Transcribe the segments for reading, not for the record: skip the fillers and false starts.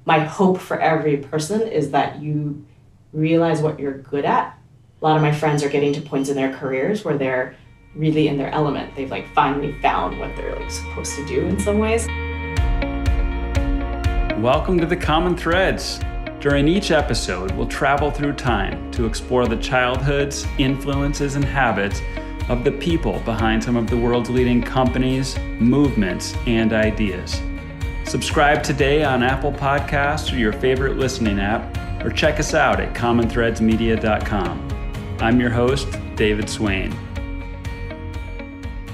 my hope for every person is that you realize what you're good at. A lot of my friends are getting to points in their careers where they're really in their element. They've like finally found what they're like supposed to do in some ways. Welcome to the Common Threads. During each episode, we'll travel through time to explore the childhoods, influences, and habits of the people behind some of the world's leading companies, movements, and ideas. Subscribe today on Apple Podcasts or your favorite listening app, or check us out at commonthreadsmedia.com. I'm your host, David Swain.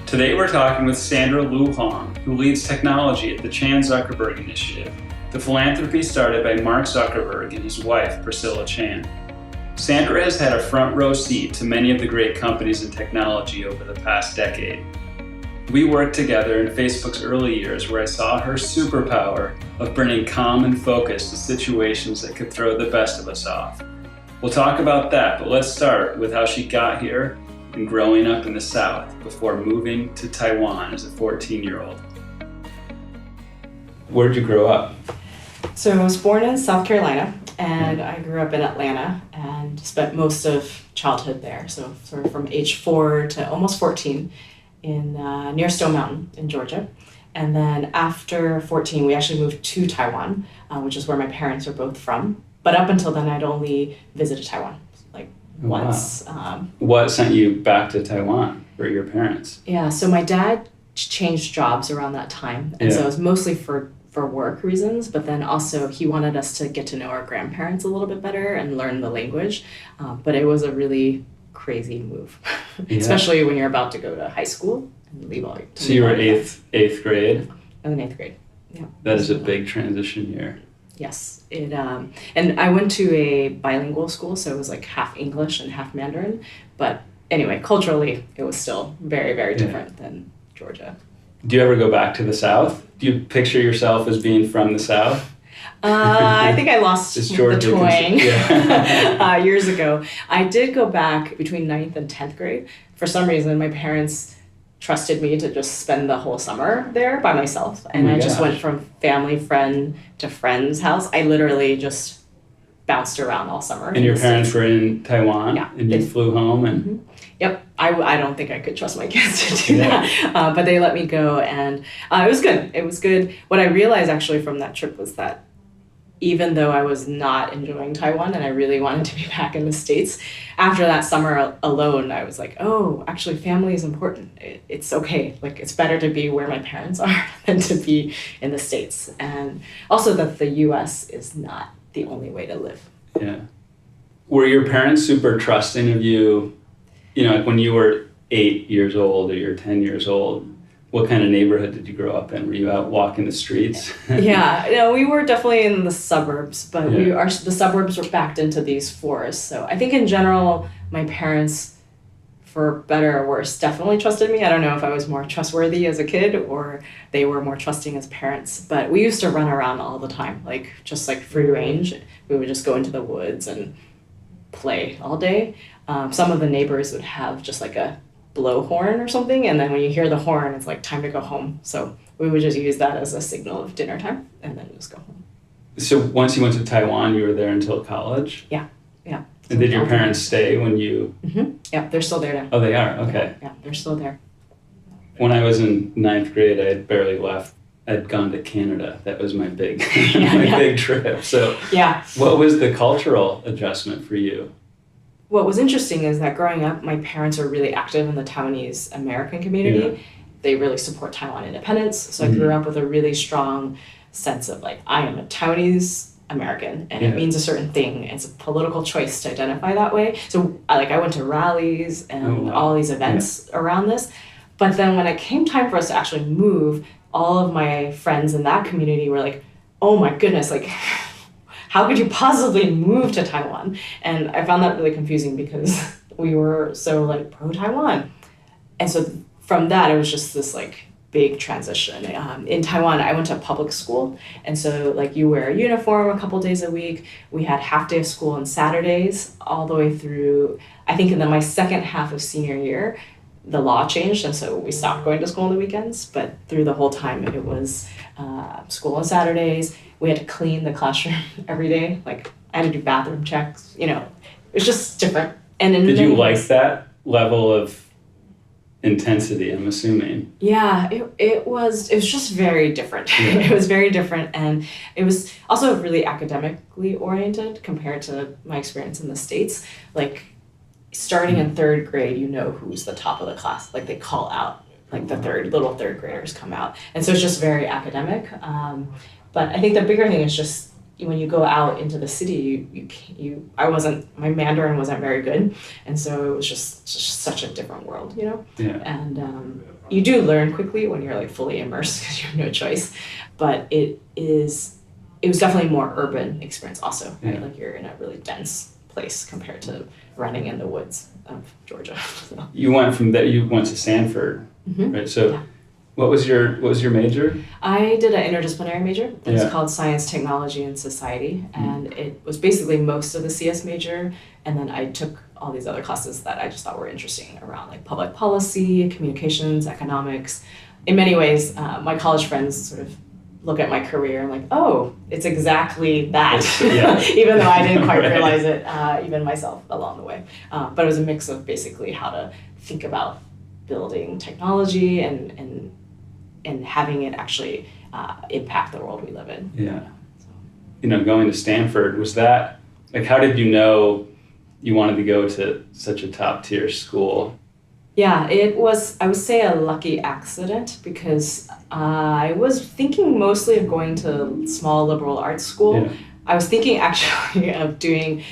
Today we're talking with Sandra Liu Huang, who leads technology at the Chan Zuckerberg Initiative, the philanthropy started by Mark Zuckerberg and his wife, Priscilla Chan. Sandra has had a front row seat to many of the great companies in technology over the past decade. We worked together in Facebook's early years where I saw her superpower of bringing calm and focus to situations that could throw the best of us off. We'll talk about that, but let's start with how she got here and growing up in the South before moving to Taiwan as a 14-year-old. Where'd you grow up? So I was born in South Carolina, and I grew up in Atlanta and spent most of childhood there. So sort of from age 4 to almost 14 in near Stone Mountain in Georgia. And then after 14, we actually moved to Taiwan, which is where my parents are both from. But up until then, I'd only visited Taiwan, like once. Wow. What sent you back to Taiwan for your parents? Yeah, so my dad changed jobs around that time. And so it was mostly for work reasons, but then also he wanted us to get to know our grandparents a little bit better and learn the language. But it was a really crazy move, especially when you're about to go to high school and leave all your. So you were eighth grade? I'm in 8th grade, yeah. That is a big transition year. Yes, and I went to a bilingual school, so it was like half English and half Mandarin. But anyway, culturally, it was still very, very different than Georgia. Do you ever go back to the South? Do you picture yourself as being from the South? I think I lost the twang years ago. I did go back between 9th and 10th grade. For some reason, my parents trusted me to just spend the whole summer there by myself. And I just went from family friend to friend's house. I literally just bounced around all summer. And your parents were in Taiwan? Yeah. And you flew home? And. Mm-hmm. Yep. I don't think I could trust my kids to do that. But they let me go, and it was good. It was good. What I realized actually from that trip was that even though I was not enjoying Taiwan and I really wanted to be back in the States, after that summer alone, I was like, oh, actually family is important. It's okay. Like, it's better to be where my parents are than to be in the States. And also that the US is not the only way to live. Yeah. Were your parents super trusting of you? You know, like when you were 8 years old or you're 10 years old, what kind of neighborhood did you grow up in? Were you out walking the streets? Yeah, we were definitely in the suburbs, but the suburbs were backed into these forests. So I think in general, my parents, for better or worse, definitely trusted me. I don't know if I was more trustworthy as a kid or they were more trusting as parents, but we used to run around all the time, just like free range. We would just go into the woods and play all day. Some of the neighbors would have just like a blow horn or something, and then when you hear the horn, it's like time to go home. So we would just use that as a signal of dinner time, and then just go home. So once you went to Taiwan, you were there until college? Yeah. And did your parents stay when you... Mm-hmm. Yeah, they're still there now. Oh, they are? Okay. Yeah, they're still there. When I was in 9th grade, I had barely left. I'd gone to Canada. That was my big big trip. So what was the cultural adjustment for you? What was interesting is that growing up, my parents were really active in the Taiwanese American community. Yeah. They really support Taiwan independence. So I grew up with a really strong sense of like, I am a Taiwanese American, and it means a certain thing. It's a political choice to identify that way. So I went to rallies and all these events around this. But then when it came time for us to actually move, all of my friends in that community were like, oh my goodness, like, how could you possibly move to Taiwan? And I found that really confusing because we were so like pro-Taiwan. And so from that, it was just this like big transition. In Taiwan, I went to public school. And so like you wear a uniform a couple days a week. We had half day of school on Saturdays all the way through, I think in my second half of senior year, the law changed, and so we stopped going to school on the weekends. But through the whole time, it was school on Saturdays. We had to clean the classroom every day. Like, I had to do bathroom checks. You know, it was just different. And in Did you like ways, that level of intensity, I'm assuming? Yeah, it was just very different. Yeah. It was very different, and it was also really academically oriented compared to my experience in the States. Like, starting in third grade, you know who's the top of the class. Like, they call out, like the little third graders come out. And so it's just very academic. But I think the bigger thing is just when you go out into the city, my Mandarin wasn't very good. And so it was just such a different world, you know? Yeah. And you do learn quickly when you're like fully immersed because you have no choice. But it was definitely a more urban experience also, right? Yeah. Like, you're in a really dense place compared to running in the woods of Georgia. So. You went to Stanford, right? So Yeah. what was your major? I did an interdisciplinary major. It was Yeah. called Science, Technology, and Society. And it was basically most of the CS major. And then I took all these other classes that I just thought were interesting around like public policy, communications, economics. In many ways, my college friends sort of look at my career and like, oh, it's exactly that. Yeah. Even though I didn't quite Right. realize it, even myself along the way. But it was a mix of basically how to think about building technology and having it actually impact the world we live in. Yeah. You know, going to Stanford, was that, like, how did you know you wanted to go to such a top tier school? Yeah, it was, I would say, a lucky accident because I was thinking mostly of going to small liberal arts school. Yeah. I was thinking actually of doing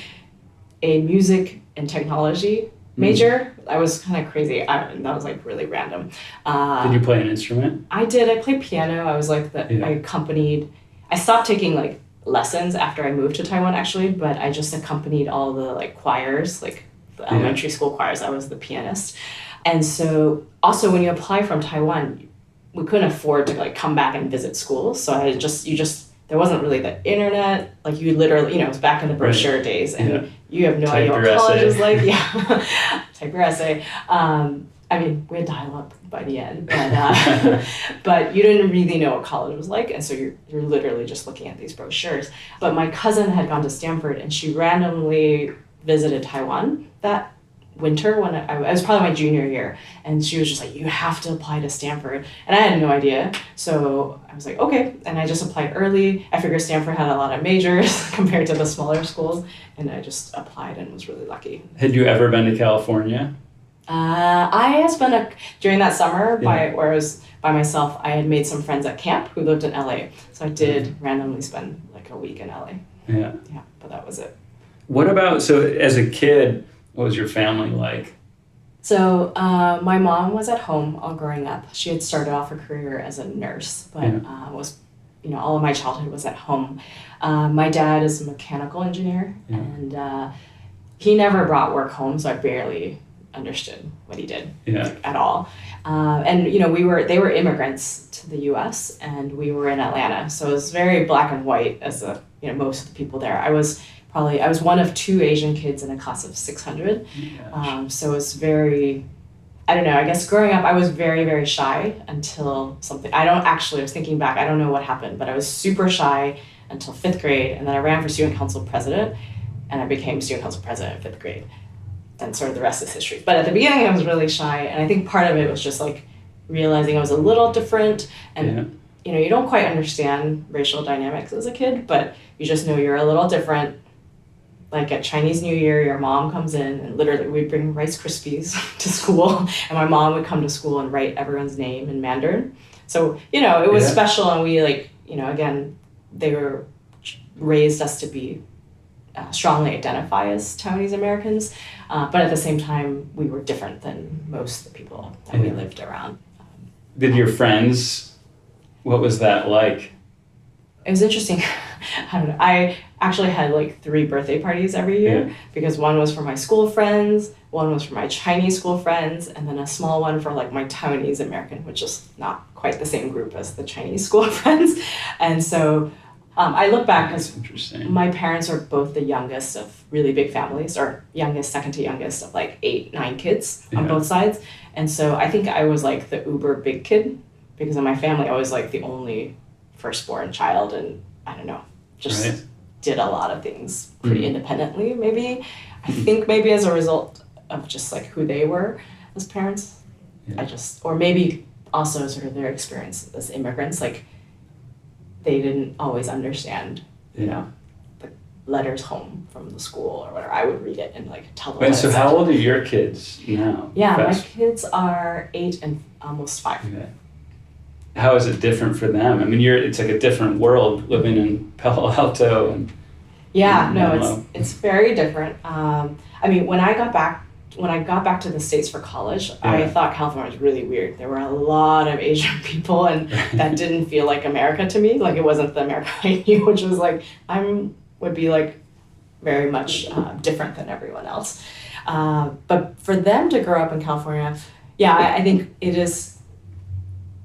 a music and technology major. I was kind of crazy. That was like really random. Did you play an instrument? I did. I played piano. I was like Yeah. I accompanied. I stopped taking like lessons after I moved to Taiwan actually, but I just accompanied all the like choirs, like the elementary school choirs. I was the pianist. And so also when you apply from Taiwan, we couldn't afford to like come back and visit schools. So there wasn't really the internet. Like, you literally, you know, it was back in the brochure days, and you have no idea what college is like. Yeah, type your essay. I mean, we had dial-up by the end, but but you didn't really know what college was like, and so you're literally just looking at these brochures. But my cousin had gone to Stanford, and she randomly visited Taiwan that winter when I was probably my junior year, and she was just like, you have to apply to Stanford, and I had no idea. So I was like, okay, and I just applied early. I figured Stanford had a lot of majors compared to the smaller schools, and I just applied and was really lucky. Had you ever been to California? I had spent during that summer where I was by myself. I had made some friends at camp who lived in LA, so I did randomly spend like a week in LA. Yeah, but that was it. What about, so as a kid, what was your family like? So my mom was at home all growing up. She had started off her career as a nurse, but all of my childhood was at home. My dad is a mechanical engineer, and he never brought work home, so I barely understood what he did at all. And they were immigrants to the U.S. and we were in Atlanta, so it was very black and white as most of the people there. I was one of 2 Asian kids in a class of 600. So it was very, I don't know, I guess growing up I was very, very shy until something, I was thinking back, I don't know what happened, but I was super shy until 5th grade, and then I ran for student council president, and I became student council president in 5th grade. And sort of the rest is history. But at the beginning I was really shy, and I think part of it was just like realizing I was a little different, and you don't quite understand racial dynamics as a kid, but you just know you're a little different. Like at Chinese New Year, your mom comes in and literally we'd bring Rice Krispies to school, and my mom would come to school and write everyone's name in Mandarin. So, it was special, and we again, they were raised us to be strongly identify as Taiwanese Americans, but at the same time, we were different than most of the people that we lived around. Did your friends, what was that like? It was interesting. I don't know. I actually had like 3 birthday parties every year because one was for my school friends, one was for my Chinese school friends, and then a small one for like my Taiwanese American, which is not quite the same group as the Chinese school friends. And so I look back because interesting. my parents are both the youngest of really big families, or youngest, second to youngest of like 8, 9 kids on both sides. And so I think I was like the uber big kid because in my family I was like the only firstborn child, and I don't know, just did a lot of things pretty independently, maybe. I think maybe as a result of just like who they were as parents. Or maybe also sort of their experience as immigrants, like they didn't always understand, you know, the letters home from the school or whatever. I would read it and like tell them. And so how old are your kids now? Yeah, my kids are 8 and almost 5. Okay. How is it different for them? I mean, it's like a different world living in Palo Alto and it's very different. I mean, when I got back to the States for college, I thought California was really weird. There were a lot of Asian people, and that didn't feel like America to me. Like it wasn't the America I knew, which was like would be like very much different than everyone else. But for them to grow up in California, I think it is.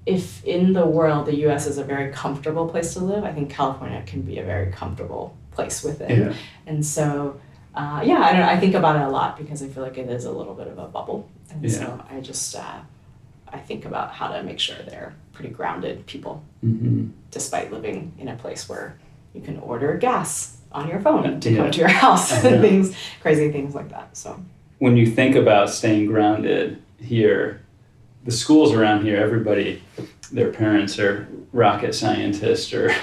If in the world the U.S. is a very comfortable place to live, I think California can be a very comfortable place within. And so. I don't know. I think about it a lot because I feel like it is a little bit of a bubble. And so I just, I think about how to make sure they're pretty grounded people, despite living in a place where you can order gas on your phone to come to your house and crazy things like that. So when you think about staying grounded here, the schools around here, everybody, their parents are rocket scientists or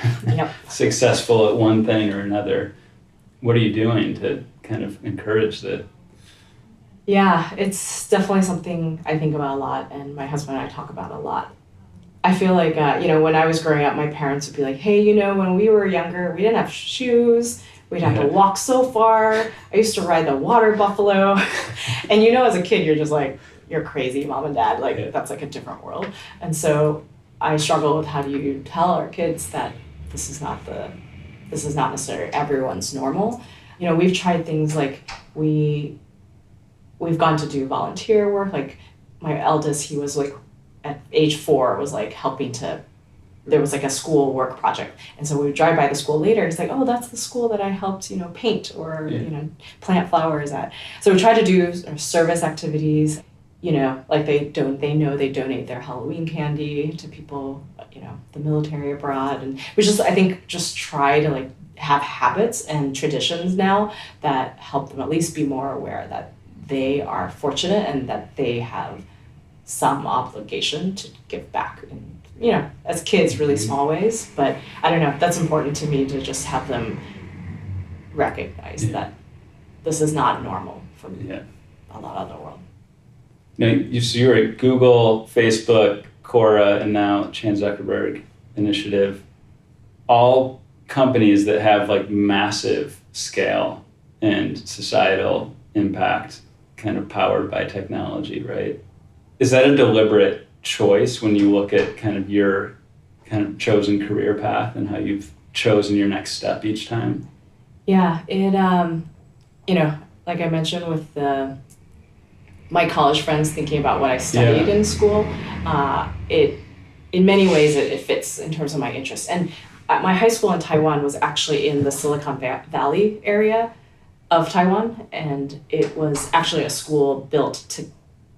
successful at one thing or another. What are you doing to kind of encourage that? Yeah, it's definitely something I think about a lot, and my husband and I talk about a lot. I feel like, when I was growing up, my parents would be like, hey, when we were younger, we didn't have shoes. We'd have to walk so far. I used to ride the water buffalo. And as a kid, you're just like, you're crazy, mom and dad. Like, that's like a different world. And so I struggle with how do you tell our kids that this is not necessarily everyone's normal. We've tried things like we've gone to do volunteer work. Like my eldest, he was like at age 4 was like helping there was like a school work project. And so we would drive by the school later. He's like, oh, that's the school that I helped, paint or, plant flowers at. So we try to do service activities, like they donate their Halloween candy to people, the military abroad. And we I think try to like have habits and traditions now that help them at least be more aware that they are fortunate and that they have some obligation to give back in, as kids, really small ways. But I don't know, that's important to me to just have them recognize that this is not normal for a lot of the world. Now, you're at Google, Facebook, Quora, and now Chan Zuckerberg Initiative, all companies that have like massive scale and societal impact kind of powered by technology, right? Is that a deliberate choice when you look at kind of your kind of chosen career path and how you've chosen your next step each time? Yeah, it, like I mentioned with my college friends thinking about what I studied in school, in many ways it fits in terms of my interests. And my high school in Taiwan was actually in the Silicon Valley area of Taiwan, and it was actually a school built to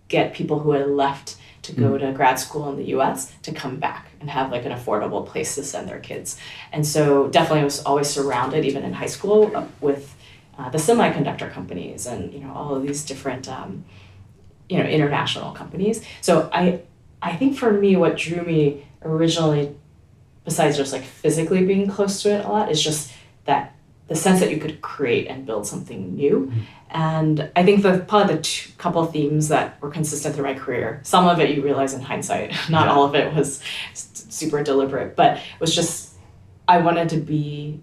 get people who had left to go to grad school in the US to come back and have like an affordable place to send their kids. And so definitely I was always surrounded, even in high school, with the semiconductor companies and all of these different international companies. So I think for me, what drew me originally, besides just like physically being close to it a lot, is just that the sense that you could create and build something new. And I think probably the couple of themes that were consistent through my career, some of it you realize in hindsight, not all of it was super deliberate, but it was just, I wanted to be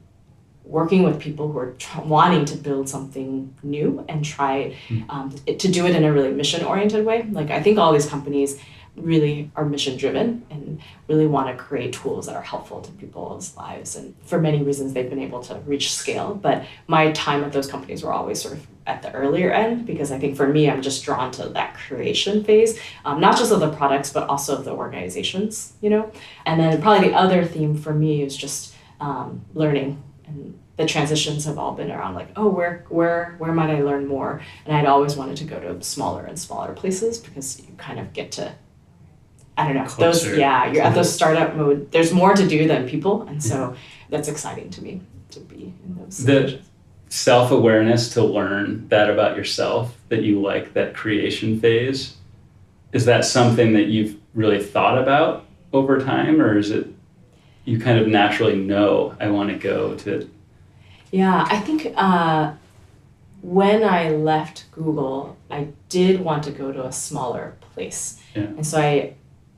working with people who are wanting to build something new and try to do it in a really mission-oriented way. Like I think all these companies really are mission-driven and really want to create tools that are helpful to people's lives. And for many reasons, they've been able to reach scale. But my time at those companies were always sort of at the earlier end, because I think for me, I'm just drawn to that creation phase, not just of the products, but also of the organizations, And then probably the other theme for me is just learning. And the transitions have all been around like, oh, where might I learn more? And I'd always wanted to go to smaller and smaller places because you kind of get to, I don't know, Closer. you're at those startup mode. There's more to do than people. And so that's exciting to me to be in those situations. The self-awareness to learn that about yourself, that you like that creation phase, is that something that you've really thought about over time, or is it you kind of naturally know I want to go to? Yeah, I think when I left Google, I did want to go to a smaller place. Yeah. And so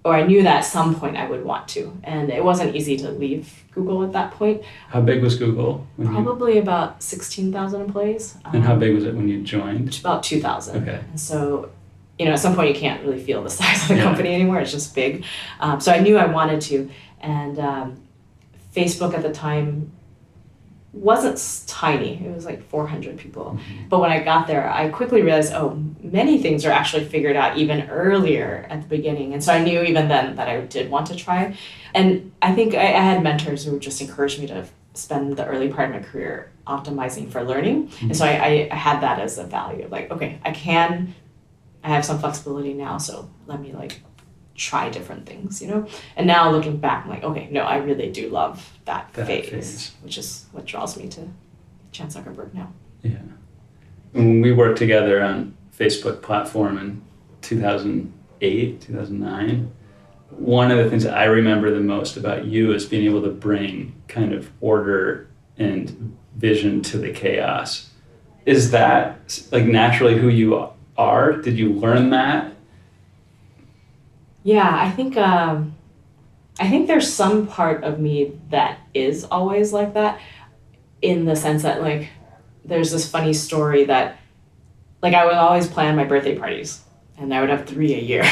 I knew that at some point I would want to. And it wasn't easy to leave Google at that point. How big was Google? Probably about 16,000 employees. And how big was it when you joined? About 2,000. Okay. And so, at some point you can't really feel the size of the company anymore. It's just big. So I knew I wanted to. And Facebook at the time wasn't tiny. It was like 400 people. Mm-hmm. But when I got there, I quickly realized, many things are actually figured out even earlier at the beginning. And so I knew even then that I did want to try. And I think I had mentors who just encouraged me to spend the early part of my career optimizing for learning. Mm-hmm. And so I had that as a value of like, okay, I have some flexibility now, so let me try different things, And now looking back, I'm like, okay, no, I really do love that phase, which is what draws me to Chan Zuckerberg now. Yeah. When we worked together on Facebook platform in 2008, 2009, one of the things that I remember the most about you is being able to bring kind of order and vision to the chaos. Is that naturally who you are? Did you learn that? Yeah, I think there's some part of me that is always like that, in the sense that there's this funny story that I would always plan my birthday parties, and I would have 3 a year.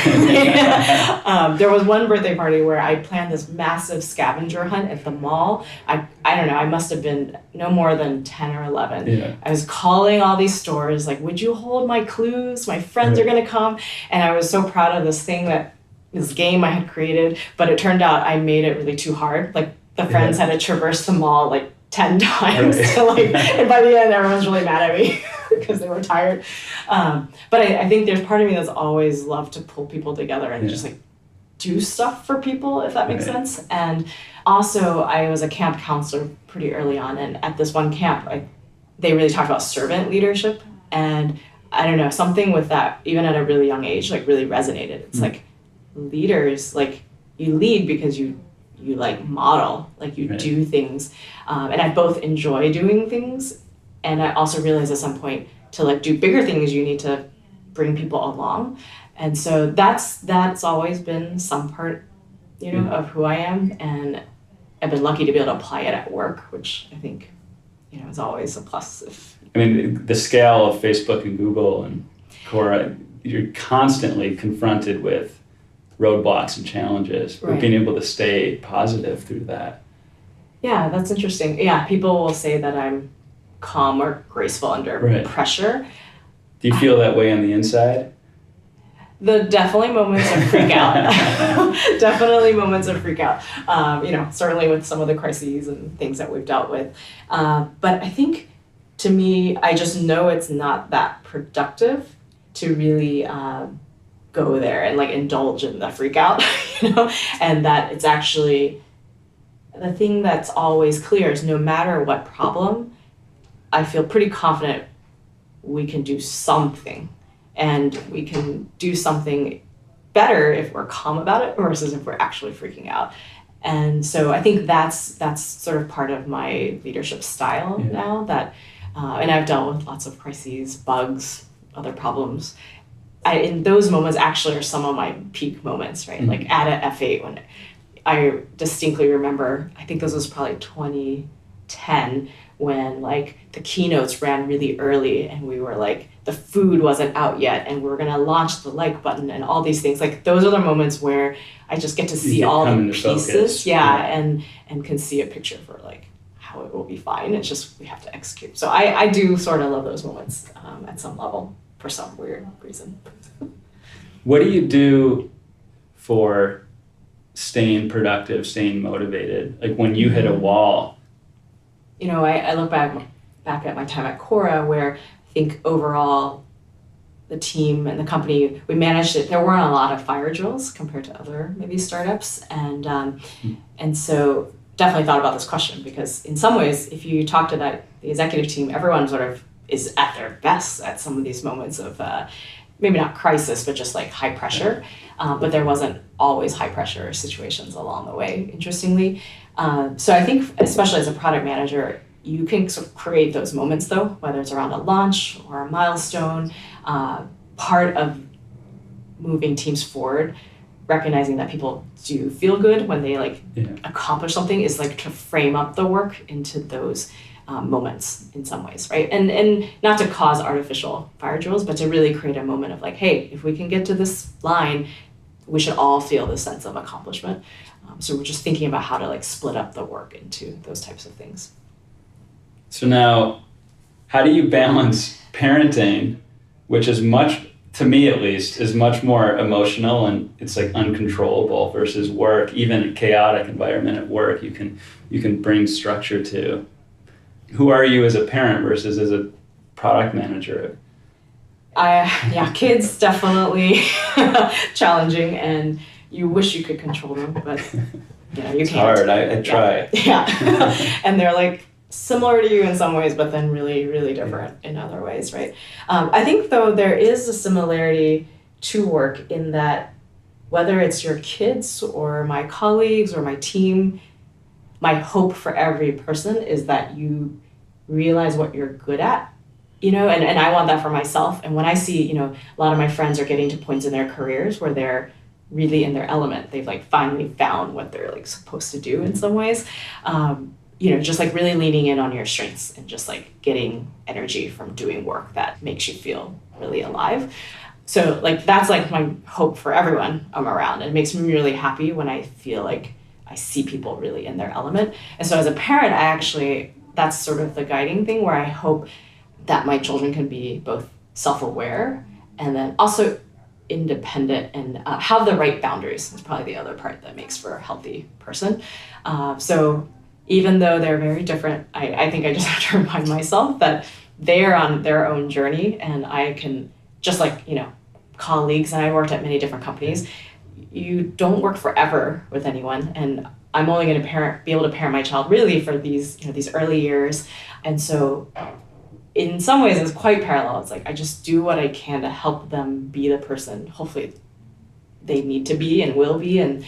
There was one birthday party where I planned this massive scavenger hunt at the mall. I don't know, I must have been no more than 10 or 11. Yeah. I was calling all these stores, would you hold my clues? My friends are gonna come. And I was so proud of this game I had created, but it turned out I made it really too hard. The friends had to traverse the mall 10 times. Right. And by the end, everyone's really mad at me because they were tired. But I think there's part of me that's always loved to pull people together and just do stuff for people, if that makes sense. And also, I was a camp counselor pretty early on, and at this one camp, they really talked about servant leadership. And I don't know, something with that, even at a really young age, really resonated. It's leaders, you lead because you model, you do things. And I both enjoy doing things, and I also realized at some point to do bigger things, you need to bring people along. And so that's always been some part, of who I am. And I've been lucky to be able to apply it at work, which I think, is always a plus. The scale of Facebook and Google and Quora, you're constantly confronted with roadblocks and challenges, but being able to stay positive through that. Yeah, that's interesting. Yeah, people will say that I'm calm or graceful under pressure. Do you feel that way on the inside? Definitely moments of freak out. Definitely moments of freak out. Certainly with some of the crises and things that we've dealt with. But I think, to me, I just know it's not that productive to really go there and indulge in the freak out, and that it's actually the thing that's always clear is no matter what problem, I feel pretty confident we can do something, and we can do something better if we're calm about it versus if we're actually freaking out. And so I think that's sort of part of my leadership style now, that and I've dealt with lots of crises, bugs, other problems. In those moments actually are some of my peak moments, right? Mm-hmm. At a F8, when I distinctly remember, I think this was probably 2010, when the keynotes ran really early and we were the food wasn't out yet and we were going to launch the like button and all these things. Those are the moments where I just get to see all the pieces. And can see a picture for how it will be fine. It's just we have to execute. So I do sort of love those moments at some level, for some weird reason. What do you do for staying productive, staying motivated? When you hit a wall, I look back at my time at Quora, where I think overall the team and the company, we managed it. There weren't a lot of fire drills compared to other maybe startups. And so definitely thought about this question, because in some ways, if you talk to the executive team, everyone sort of is at their best at some of these moments of maybe not crisis, but just like high pressure. But there wasn't always high pressure situations along the way, interestingly. So I think, especially as a product manager, you can sort of create those moments, though, whether it's around a launch or a milestone. Part of moving teams forward, recognizing that people do feel good when they accomplish something, is like to frame up the work into those moments in some ways, right? And not to cause artificial fire drills, but to really create a moment of like, hey, if we can get to this line, we should all feel this sense of accomplishment. So we're just thinking about how to like split up the work into those types of things. So now, how do you balance parenting, which is to me at least, is much more emotional and it's like uncontrollable, versus work, even a chaotic environment at work, you can bring structure to. Who are you as a parent versus as a product manager? Kids definitely challenging, and you wish you could control them, but you can't. It's hard. I try. Yeah. And they're like similar to you in some ways, but then really, really different in other ways, right? I think, though, there is a similarity to work in that whether it's your kids or my colleagues or my team, my hope for every person is that you realize what you're good at, and I want that for myself. And when I see, a lot of my friends are getting to points in their careers where they're really in their element, they've like finally found what they're like supposed to do in some ways. Just like really leaning in on your strengths and just like getting energy from doing work that makes you feel really alive. So like that's like my hope for everyone I'm around. And it makes me really happy when I feel like I see people really in their element. And so as a parent, that's sort of the guiding thing, where I hope that my children can be both self-aware and then also independent and have the right boundaries. Is probably the other part that makes for a healthy person. So even though they're very different, I think I just have to remind myself that they're on their own journey, and I can, just like, colleagues, and I worked at many different companies, you don't work forever with anyone, and I'm only going to be able to parent my child really for these early years. And so in some ways it's quite parallel. It's like I just do what I can to help them be the person hopefully they need to be and will be, and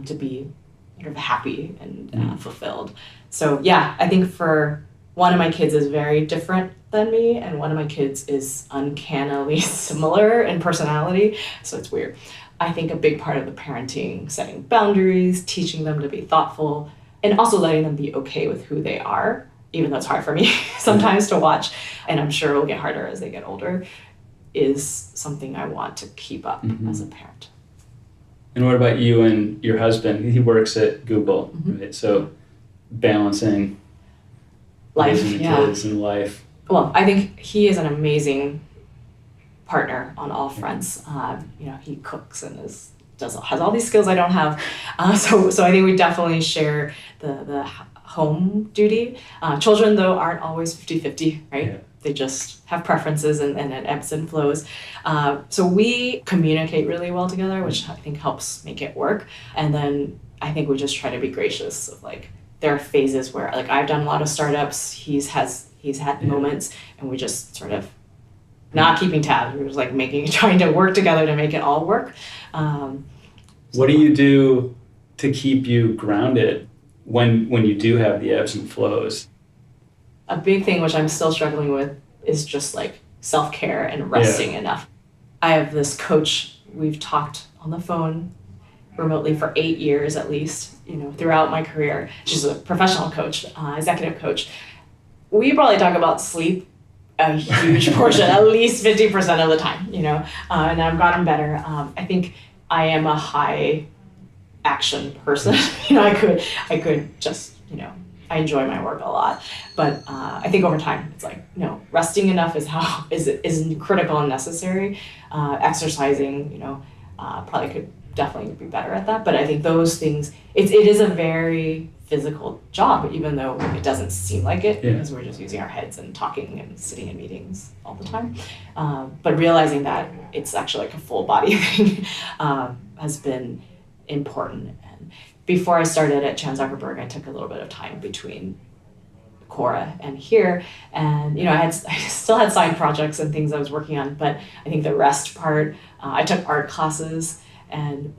to be sort of happy and fulfilled. So yeah, I think for one of my kids is very different than me, and one of my kids is uncannily similar in personality, so it's weird. I think a big part of the parenting, setting boundaries, teaching them to be thoughtful, and also letting them be okay with who they are, even though it's hard for me sometimes to watch, and I'm sure it'll get harder as they get older, is something I want to keep up as a parent. And what about you and your husband? He works at Google, right? So balancing life, raising the kids and life. Well, I think he is an amazing partner on all fronts. He cooks and has all these skills I don't have. So I think we definitely share the home duty. Children, though, aren't always 50-50, right? Yeah. They just have preferences and it ebbs and flows. So we communicate really well together, which I think helps make it work. And then I think we just try to be gracious of like, there are phases where like I've done a lot of startups, he's had moments, and we just sort of not keeping tabs. We're just like trying to work together to make it all work. What do you do to keep you grounded when you do have the ebbs and flows? A big thing, which I'm still struggling with, is just like self-care and resting enough. I have this coach, we've talked on the phone remotely for 8 years at least, throughout my career. She's a professional coach, executive coach. We probably talk about sleep a huge portion, at least 50% of the time, and I've gotten better. I think I am a high action person. I could just, I enjoy my work a lot, but I think over time it's like, resting enough is critical and necessary. Exercising, probably could definitely be better at that, but I think those things, it is a very physical job, even though it doesn't seem like it, Yeah. because we're just using our heads and talking and sitting in meetings all the time. But realizing that it's actually like a full body thing has been important. And before I started at Chan Zuckerberg, I took a little bit of time between Cora and here, and I still had side projects and things I was working on, but I think the rest part, I took art classes, and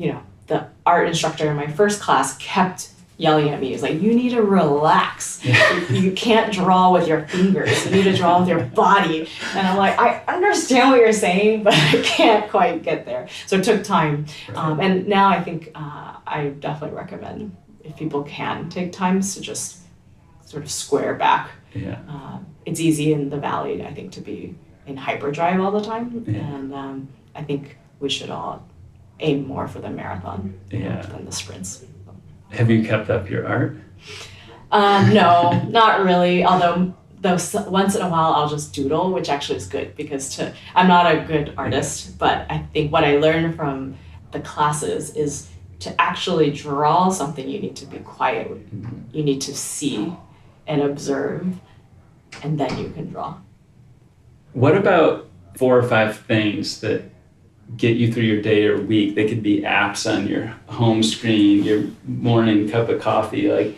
the art instructor in my first class kept yelling at me. He was like, you need to relax. You can't draw with your fingers. You need to draw with your body. And I'm like, I understand what you're saying, but I can't quite get there. So it took time. Right. And now I think I definitely recommend, if people can take times, to just sort of square back. Yeah. It's easy in the Valley, I think, to be in hyperdrive all the time. Yeah. And I think we should all aim more for the marathon Yeah. than the sprints. Have you kept up your art? No, not really. Although once in a while I'll just doodle, which actually is good, because I'm not a good artist, but I think what I learned from the classes is to actually draw something, you need to be quiet. Mm-hmm. You need to see and observe, and then you can draw. What about 4 or 5 things that get you through your day or week? They could be apps on your home screen, your morning cup of coffee,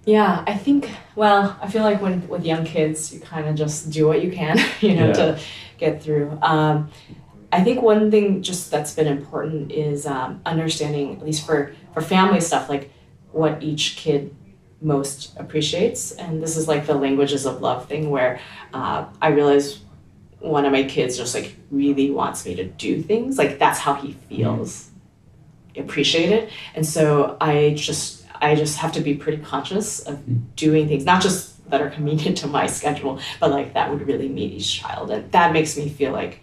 Yeah, I feel like with young kids, you kind of just do what you can, to get through. I think one thing just that's been important is understanding, at least for family stuff, like what each kid most appreciates. And this is like the languages of love thing, where I realize one of my kids just like really wants me to do things. Like that's how he feels appreciated. And so I just have to be pretty conscious of doing things, not just that are convenient to my schedule, but like that would really meet each child. And that makes me feel like,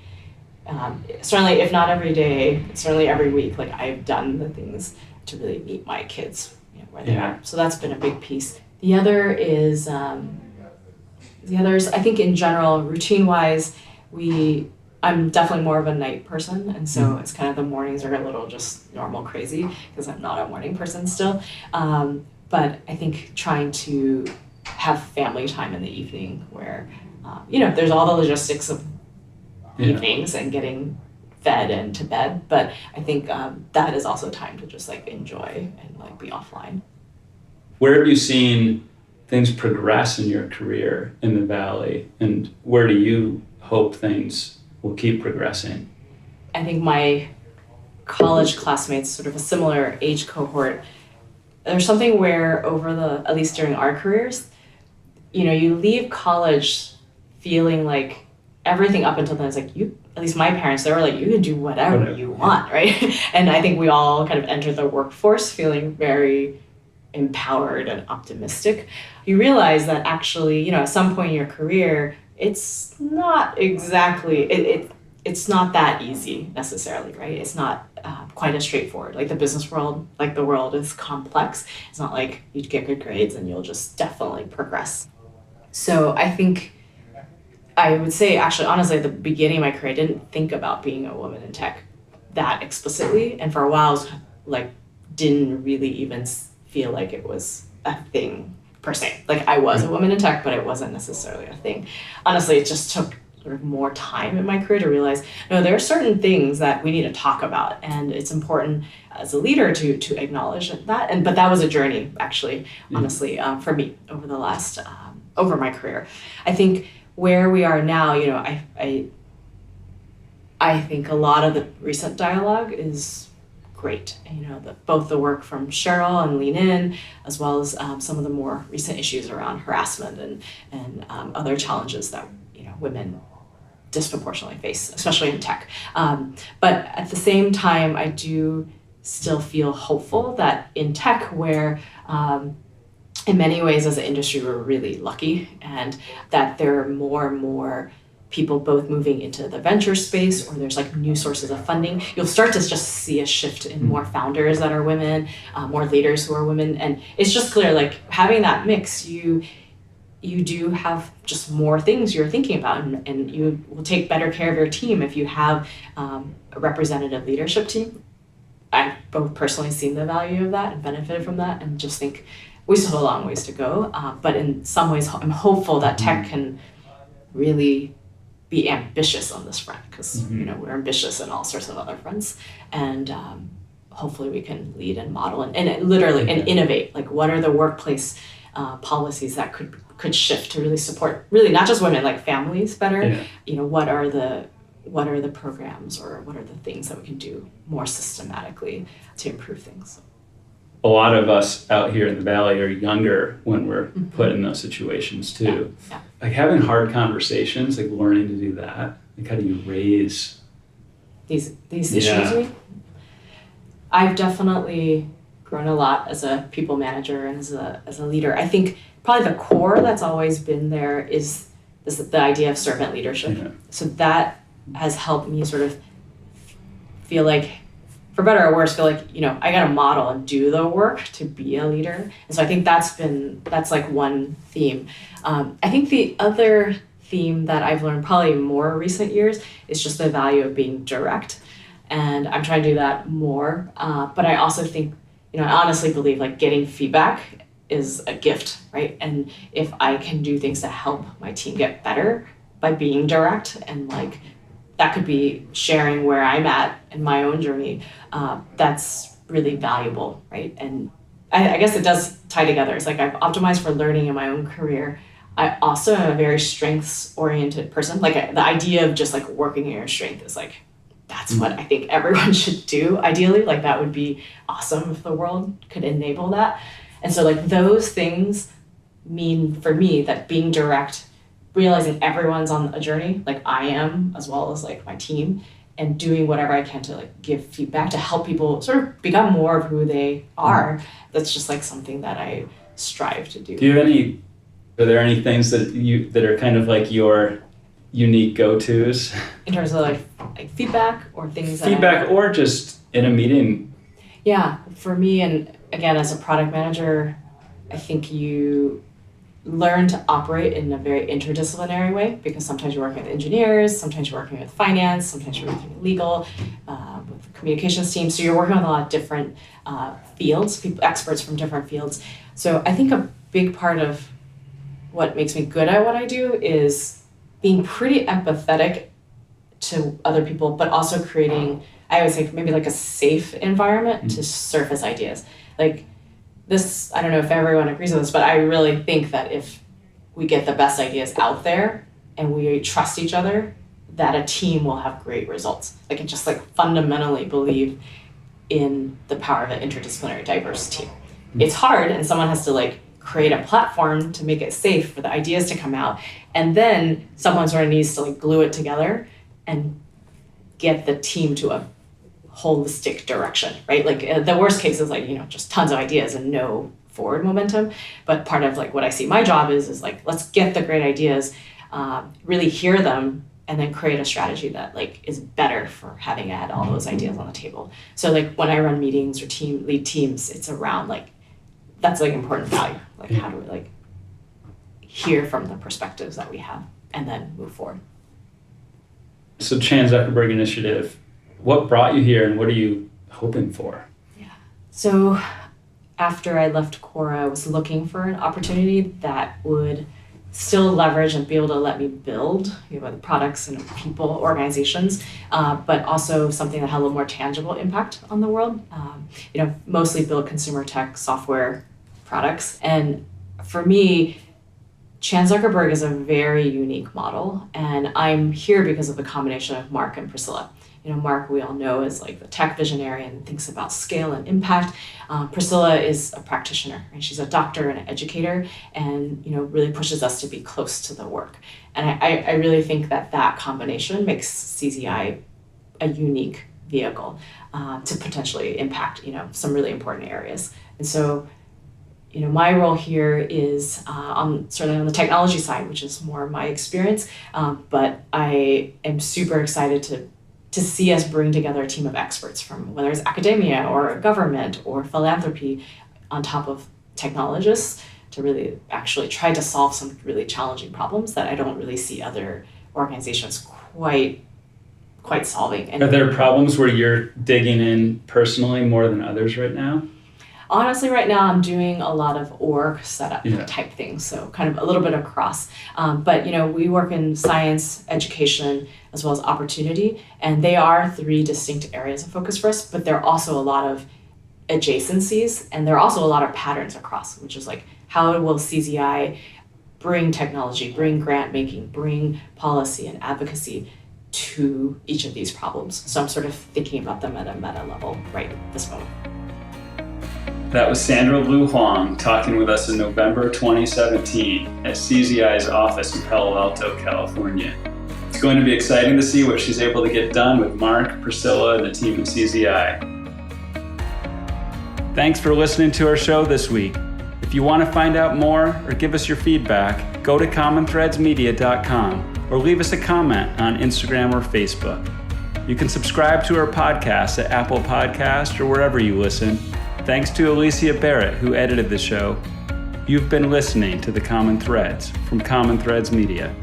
certainly if not every day, certainly every week, like I've done the things to really meet my kids where they are. So that's been a big piece. The others, I think in general, routine-wise, I'm definitely more of a night person, and so it's kind of the mornings are a little just normal crazy, because I'm not a morning person still. But I think trying to have family time in the evening where, there's all the logistics of evenings and getting fed and to bed, but I think that is also time to just like enjoy and like be offline. Where have you seen things progress in your career in the Valley, and where do you hope things will keep progressing? I think my college classmates, sort of a similar age cohort, there's something where at least during our careers, you leave college feeling like everything up until then is like at least my parents, they were like, you can do whatever you want, right? And I think we all kind of enter the workforce feeling very empowered and optimistic. You realize that actually, at some point in your career, it's not exactly, it's not that easy necessarily, right? It's not quite as straightforward. Like the business world, like the world is complex. It's not like you get good grades and you'll just definitely progress. So I think I would say, actually, honestly, at the beginning of my career, I didn't think about being a woman in tech that explicitly. And for a while, I was like, didn't really even feel like it was a thing per se. Like I was a woman in tech, but it wasn't necessarily a thing. Honestly, it just took sort of more time in my career to realize, no, there are certain things that we need to talk about. And it's important as a leader to acknowledge that. But that was a journey, actually, honestly, for me over the last, over my career. I think where we are now, I think a lot of the recent dialogue is great. Both the work from Cheryl and Lean In, as well as some of the more recent issues around harassment and other challenges that women disproportionately face, especially in tech. But at the same time, I do still feel hopeful that in tech, where in many ways as an industry we're really lucky, and that there are more and more people both moving into the venture space, or there's like new sources of funding. You'll start to just see a shift in more founders that are women, more leaders who are women, and it's just clear, like having that mix, you do have just more things you're thinking about, and you will take better care of your team if you have a representative leadership team. I've both personally seen the value of that and benefited from that, and just think we still have a long ways to go. But in some ways, I'm hopeful that tech can really be ambitious on this front, because we're ambitious in all sorts of other fronts, and hopefully we can lead and model and literally and innovate. Like, what are the workplace policies that could shift to really support really not just women, like families better? What are the programs, or what are the things that we can do more systematically to improve things? A lot of us out here in the Valley are younger when we're put in those situations too. Yeah. Like having hard conversations, like learning to do that. Like, how do you raise these issues? I've definitely grown a lot as a people manager and as a leader. I think probably the core that's always been there is the idea of servant leadership. Yeah. So that has helped me sort of feel like, for better or worse, feel like, I got to model and do the work to be a leader. And so I think that's like one theme. I think the other theme that I've learned probably more recent years is just the value of being direct. And I'm trying to do that more. But I also think, I honestly believe like getting feedback is a gift, right? And if I can do things to help my team get better by being direct, and like, that could be sharing where I'm at in my own journey, that's really valuable, right? And I guess it does tie together. It's like I've optimized for learning in my own career. I also am a very strengths-oriented person. Like the idea of just like working in your strength is like, that's what I think everyone should do, ideally. Like that would be awesome if the world could enable that. And so like those things mean for me that being direct, realizing everyone's on a journey, like I am, as well as like my team, and doing whatever I can to like give feedback to help people sort of become more of who they are. That's just like something that I strive to do. Are there any things that are kind of like your unique go-tos? In terms of like feedback or things Feedback or just in a meeting? Yeah, for me, and again, as a product manager, I think you learn to operate in a very interdisciplinary way, because sometimes you're working with engineers, sometimes you're working with finance, sometimes you're working with legal, with the communications team. So you're working with a lot of different fields, experts from different fields. So I think a big part of what makes me good at what I do is being pretty empathetic to other people, but also creating, I would say, maybe like a safe environment to surface ideas. Like this, I don't know if everyone agrees with this, but I really think that if we get the best ideas out there and we trust each other, that a team will have great results. Like I just like fundamentally believe in the power of an interdisciplinary diverse team. It's hard, and someone has to like create a platform to make it safe for the ideas to come out. And then someone sort of needs to like glue it together and get the team to a holistic direction, right? Like the worst case is like, just tons of ideas and no forward momentum. But part of like what I see my job is like, let's get the great ideas, really hear them, and then create a strategy that like is better for having had all those ideas on the table. So like when I run meetings or lead teams, it's around like, that's like important value. Like how do we like hear from the perspectives that we have and then move forward? So Chan Zuckerberg Initiative, what brought you here and what are you hoping for? Yeah. So after I left Quora, I was looking for an opportunity that would still leverage and be able to let me build products and people, organizations, but also something that had a little more tangible impact on the world. Mostly build consumer tech software products. And for me, Chan Zuckerberg is a very unique model, and I'm here because of the combination of Mark and Priscilla. Mark, we all know, is like the tech visionary and thinks about scale and impact. Priscilla is a practitioner, and she's a doctor and an educator, and really pushes us to be close to the work. And I really think that combination makes CZI a unique vehicle to potentially impact some really important areas. And so my role here is certainly on the technology side, which is more my experience, but I am super excited to see us bring together a team of experts from whether it's academia or government or philanthropy on top of technologists to really actually try to solve some really challenging problems that I don't really see other organizations quite solving. And are there problems where you're digging in personally more than others right now? Honestly, right now I'm doing a lot of org setup type things, so kind of a little bit across. But we work in science, education, as well as opportunity, and they are three distinct areas of focus for us, but there are also a lot of adjacencies, and there are also a lot of patterns across, which is like, how will CZI bring technology, bring grant making, bring policy and advocacy to each of these problems? So I'm sort of thinking about them at a meta level right this moment. That was Sandra Liu Huang talking with us in November 2017 at CZI's office in Palo Alto, California. It's going to be exciting to see what she's able to get done with Mark, Priscilla, and the team at CZI. Thanks for listening to our show this week. If you want to find out more or give us your feedback, go to commonthreadsmedia.com or leave us a comment on Instagram or Facebook. You can subscribe to our podcast at Apple Podcasts or wherever you listen. Thanks to Alicia Barrett, who edited the show. You've been listening to The Common Threads from Common Threads Media.